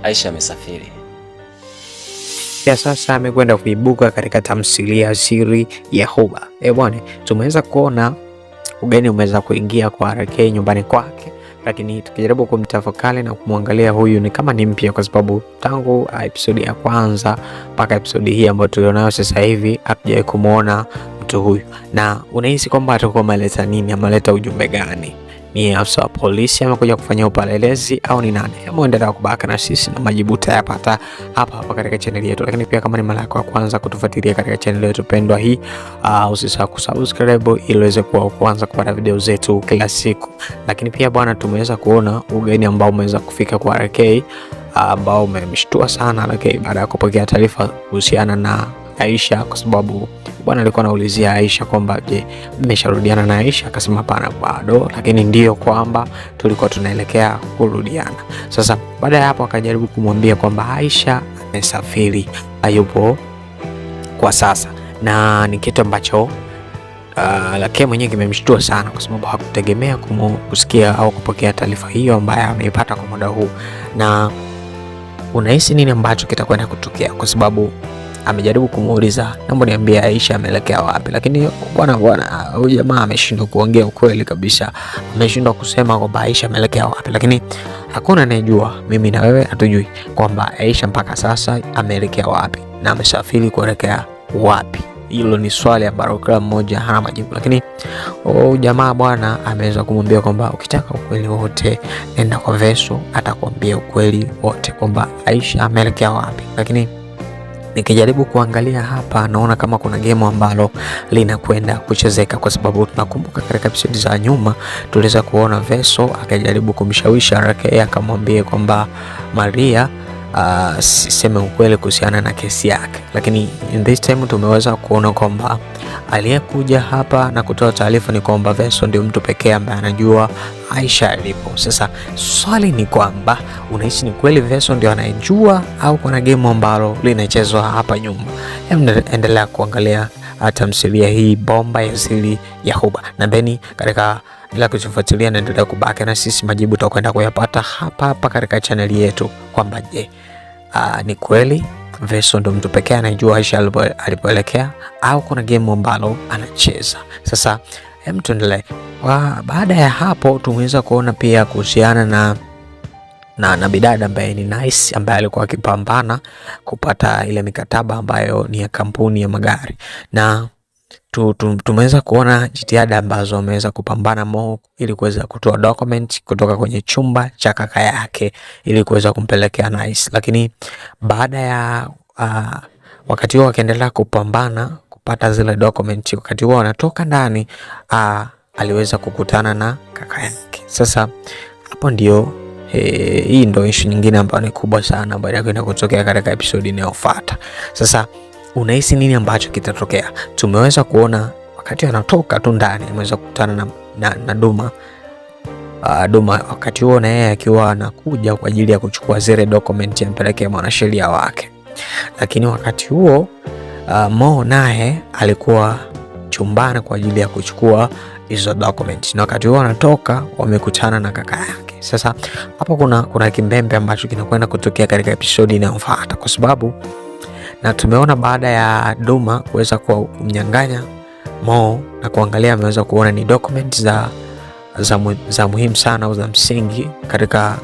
Aisha amesafiri. Ya sasa amekwenda kuibuka katika tamthilia Siri ya Huba. Bwana, tumeweza kuona ugeni umeweza kuingia kwa RK nyumbani kwake, lakini tukijaribu kumtafakari na kumwangalia, huyu ni kama ni mpya, kwa sababu tangu episode ya kwanza mpaka episode hii ambayo tulionayo sasa hivi hatujawahi kumuona mtu huyu. Na unahisi kwamba atakuwa ameleta nini, ameleta ujumbe gani? Ni afisa wa polisi amekuja kufanya upelelezi au ni nani? Hebu endelea kubaki na sisi na majibu utayapata hapa hapa katika channel yetu. Lakini pia kama ni mara yako ya kwanza kutufuatilia katika channel yetu pendwa hii, usisahau kusubscribe ili uweze kuwa kwanza kupata video zetu kila siku. Lakini pia bwana, tumeweza kuona ugeni ambao umeweza kufika kwa RK, ambao umemshtua sana RK baada ya kupokea taarifa kuhusiana na Aisha, kwa sababu bwana alikuwa anaulizia Aisha kwamba je, mmesharudiana na Aisha? Akasema hapana bado, lakini ndio kwamba tulikuwa tunaelekea kurudiana. Sasa baada ya hapo akajaribu kumwambia kwamba Aisha amesafiri, hayupo kwa sasa, na ni kitu ambacho lakini mwenyewe kimemshtua sana, kwa sababu hakutegemea kusikia au kupokea taarifa hiyo ambayo ameipata kwa muda huu. Na unahisi nini ambacho kitakwenda kutokea? Kwa sababu amejaribu kumuuliza, naomba niambie Aisha ameelekea wapi, lakini bwana huyu jamaa ameshindwa kuongea ukweli kabisa. Ameshindwa kusema kwamba Aisha ameelekea wapi, lakini hakuna anayejua, mimi na wewe hatujui kwamba Aisha mpaka sasa ameelekea wapi na amesafiri kuelekea wapi. Hilo ni swali ambalo kila mmoja hana majibu, lakini jamaa bwana ameweza kumwambia kwamba ukitaka ukweli wote nenda kwa Veso, atakwambia ukweli wote kwamba Aisha ameelekea wapi. Lakini nikijaribu kuangalia hapa naona kama kuna game ambalo linakwenda kuchezeka, kwa sababu tunakumbuka katika episode za nyuma tuliweza kuona Veso akajaribu kumshawishi RK, akamwambia kwamba Maria siseme ukweli kuhusiana na kesi yake, lakini in this time tumeweza kuona kwamba aliyekuja hapa na kutoa taarifa ni kwamba Veso ndio mtu pekee ambaye anajua Aisha alipo. Sasa swali ni kwamba unahisi ni kweli Veso ndio anayejua au kuna game ambalo linachezwa hapa nyuma? Endelea kuangalia tamthilia hii bomba ya Siri ya Huba, na then katika bila kutufuatilia na endelea kubaki na sisi, majibu tutakwenda kuyapata hapa hapa katika channel yetu kwamba je, ni kweli Veso ndo mtu pekee anajua Aisha alipoelekea au kuna game ambalo anacheza. Sasa hem, tuendelee. Baada ya hapo tumeweza kuona pia kuhusiana na bidada ambaye ni Nice, ambaye alikuwa akipambana kupata ile mikataba ambayo ni ya kampuni ya magari, na tumeweza kuona jitihada ambazo ameweza kupambana Mo ili kuweza kutoa document kutoka kwenye chumba cha kaka yake ili kuweza kumpelekea Nice. Lakini baada ya wakati huo akiendelea kupambana kupata zile document, wakati huo anatoka ndani aliweza kukutana na kaka yake. Sasa hapo ndio hii ndio issue nyingine ambayo ni kubwa sana baada ya kwenda kutokea katika episode inayofuata. Sasa unahisi nini ambacho kitatokea? Tumeweza kuona wakati anatoka tu ndani ameweza kukutana na Duma. Duma wakati huo na yeye akiwa anakuja kwa ajili ya kuchukua zile document ampelekea mwanasheria wake, lakini wakati huo Mo naye alikuwa chumbani kwa ajili ya kuchukua hizo document, na wakati huo anatoka wamekutana na kaka yake. Sasa hapo kuna kimbembe ambacho kinakwenda kutokea katika episode inayofuata, kwa sababu na tumeona baada ya Duma kuweza kumnyang'anya Mo na kuangalia, ameweza kuona ni document za muhimu sana au za msingi katika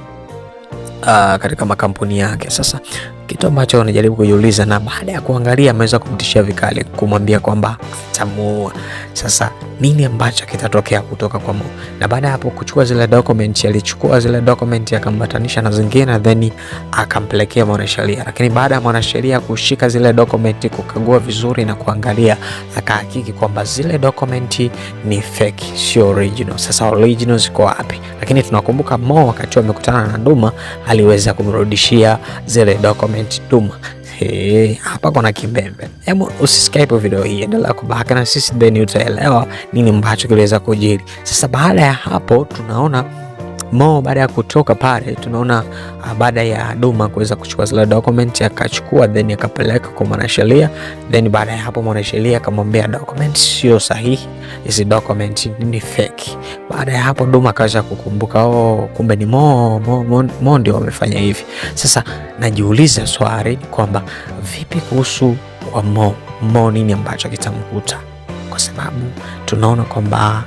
makampuni yake. Sasa kitu ambacho anajaribu kujiuliza, na baada ya kuangalia ameweza kumtishia vikali kumwambia kwamba atamuua. Sasa nini ambacho kitatokea kutoka kwa Mo? Na baada ya hapo kuchukua zile document, alichukua zile document akambatanisha na zingine then akampelekea mwanasheria, lakini baada ya mwanasheria kushika zile document kukagua vizuri na kuangalia, akahakiki kwamba zile document ni fake, sio original. Sasa original ziko wapi? Lakini tunakumbuka Mo wakati amekutana na Duma aliweza kumrudishia zile document Duma. Hapa kuna kimbembe. Hebu usiskype video hii, endelea kubaki na sisi then utaelewa nini ambacho kiliweza kujiri. Sasa baada ya hapo tunaona Mo baada ya kutoka pale tunaona baada ya Duma kuweza kuchukua zile document akachukua, then akapeleka kwa mwanasheria, then baada ya hapo mwanasheria akamwambia document sio sahihi, hizi document ni fake. Baada ya hapo Duma akaweza kukumbuka, kumbe ni Mo ndio wamefanya hivi. Sasa najiuliza swali kwamba vipi kuhusu kwa Mo nini ambacho kitamkuta, kwa sababu tunaona kwamba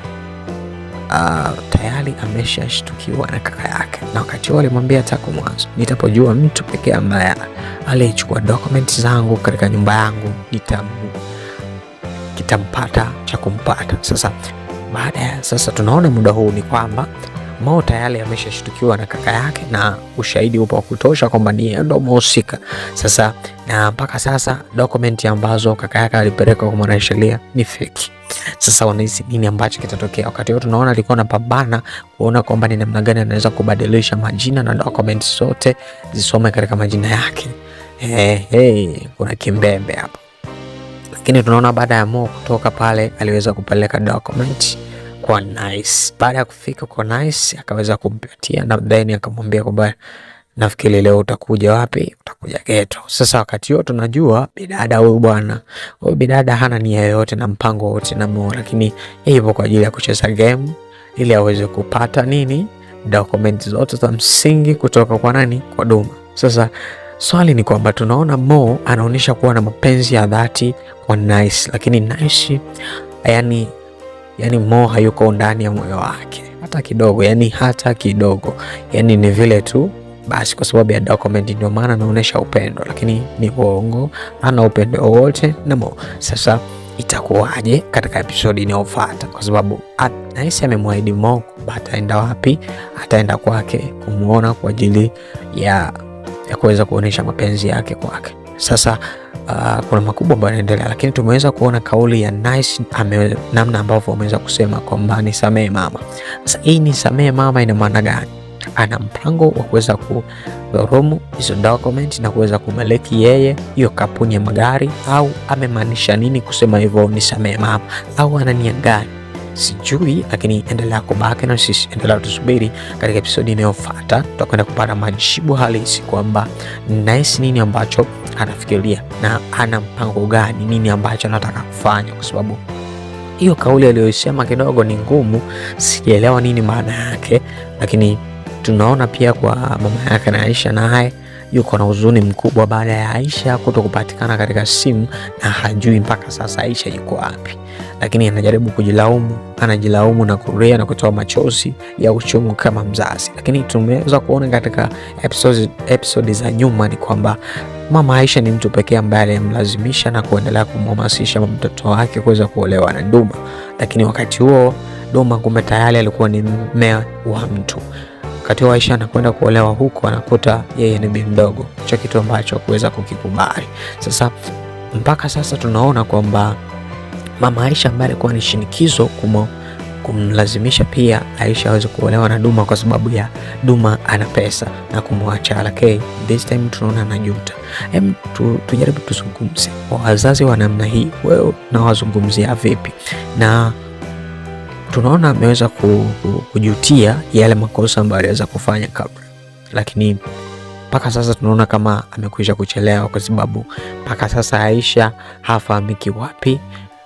tayari ameshashtukiwa na kaka yake, na wakati wale alimwambia tako mwanzo, nitapojua mtu pekee ambaye alichukua documents zangu katika nyumba yangu kitampata cha kumpata. Sasa baada ya sasa tunaona muda huu ni kwamba Mo tayari ameshashtukiwa na kaka yake na ushahidi upo wa kutosha kwamba ni ndo mhusika. Sasa na mpaka sasa document ambazo kaka yake alipeleka kwa mwanasheria ni fake. Sasa wanahisi nini ambacho kitatokea? Wakati wote tunaona alikuwa anapambana kuona kwamba ni namna gani anaweza kubadilisha majina na documents zote zisome katika majina yake. Kuna kimbembe hapo. Lakini tunaona baada ya Mo kutoka pale aliweza kupeleka document kwa Nice. Baada ya kufika kwa Nice akaweza kumpatia na then akamwambia kwamba nafikiri leo utakuja wapi? Utakuja ghetto. Sasa wakati wote tunajua bidada huyu bwana, huyu bidada hana nia yoyote na mpango wote na Mo, lakini hivyo kwa ajili ya kucheza game ili aweze kupata nini? Document zote za msingi kutoka kwa nani? Kwa Duma. Sasa swali ni kwamba tunaona Mo anaonyesha kuwa na mapenzi ya dhati kwa Nice, lakini Nice yani Mo hayuko ndani ya moyo wake hata kidogo, hata kidogo. Ni vile tu basi kwa sababu ya document ndio maana anaonyesha upendo, lakini ni uongo, hana upendo wote na Mo. Sasa itakuwaje katika episode inayofuata? Kwa sababu Nice amemwahidi Mo kwamba ataenda wapi? Ataenda kwake kumuona kwa ajili ya kuweza kuonyesha mapenzi yake kwake. Sasa kuna makubwa ambayo yanaendelea, lakini tumeweza kuona kauli ya Nice namna ambavyo wameweza kusema kwamba nisamee mama. Sasa hii nisamee mama ina maana gani? Ana mpango wa kuweza kudhulumu hizo document na kuweza kumiliki yeye hiyo kampuni ya magari, au amemaanisha nini kusema hivyo nisamee mama, au ana nia gani? Sijui, lakini endelea kubaki na sisi, endelea tusubiri katika episodi inayofuata. Tutakwenda kupata majibu halisi kwamba Nice nini ambacho anafikiria na ana mpango gani, nini ambacho anataka kufanya, kwa sababu hiyo kauli aliyosema kidogo ni ngumu, sijaelewa nini maana yake. Lakini tunaona pia kwa mama yake na Aisha, naye yuko na huzuni mkubwa baada ya Aisha kutokupatikana katika simu na hajui mpaka sasa Aisha yuko wapi. Lakini anajaribu anajilaumu na kulia na kutoa machozi ya uchungu kama mzazi. Lakini tumeweza kuona katika episode za nyuma ni kwamba mama Aisha ni mtu pekee ambaye alimlazimisha na kuendelea kumhamasisha mtoto wake kuweza kuolewa na Duma. Lakini wakati huo Duma kumbe tayari alikuwa ni mume wa mtu. Wakati wa Aisha anakwenda kuolewa huko anakuta yeye ni bibi mdogo, hicho kitu ambacho kuweza kukikubali. Sasa mpaka sasa tunaona kwamba mama Aisha ambaye alikuwa ni shinikizo kumlazimisha pia Aisha aweze kuolewa na Duma kwa sababu ya Duma ana pesa na kumwacha. Lakini this time tunaona anajuta. Tujaribu tuzungumze wazazi wa namna hii, wewe unawazungumzia vipi? Na tunaona ameweza kujutia yale makosa ambayo aliweza kufanya kabla, lakini mpaka sasa tunaona kama amekwisha kuchelewa, kwa sababu mpaka sasa Aisha hafahamiki wapi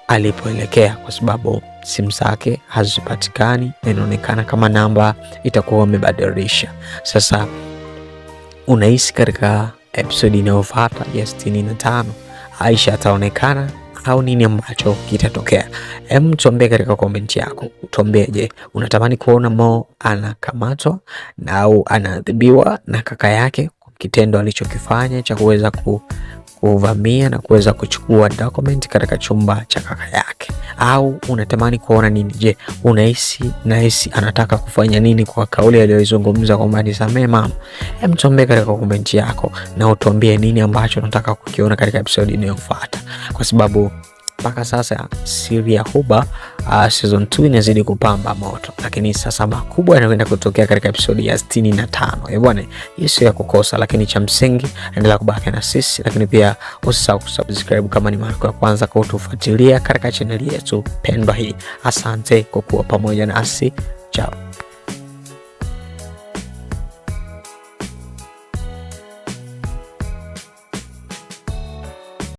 alipoelekea, kwa sababu simu zake hazipatikani na inaonekana kama namba itakuwa amebadilisha. Sasa unahisi katika episode inayofuata ya 65 Aisha ataonekana au nini ambacho kitatokea? Tuambie katika comment yako. Tuambie, je, unatamani kuona Mo anakamatwa au anaadhibiwa na kaka yake kwa kitendo alichokifanya cha kuweza kuvamia na kuweza kuchukua document katika chumba cha kaka yake, au unatamani kuona nini? Je, unahisi Nice anataka kufanya nini kwa kauli aliyozungumza kwamba nisamee mama? Tuambie katika comment yako na utuambie nini ambacho unataka kukiona katika episode inayofuata, kwa sababu mpaka sasa siri ya Huba season 2 inazidi kupamba moto, lakini sasa makubwa yanakwenda kutokea katika episode ya 65. Bwana, hii sio ya kukosa, lakini cha msingi endelea kubaki na sisi, lakini pia usisahau kusubscribe kama ni mara ya kwanza kutufuatilia katika channel yetu pendwa hii. Asante kwa kuwa pamoja nasi. Ciao.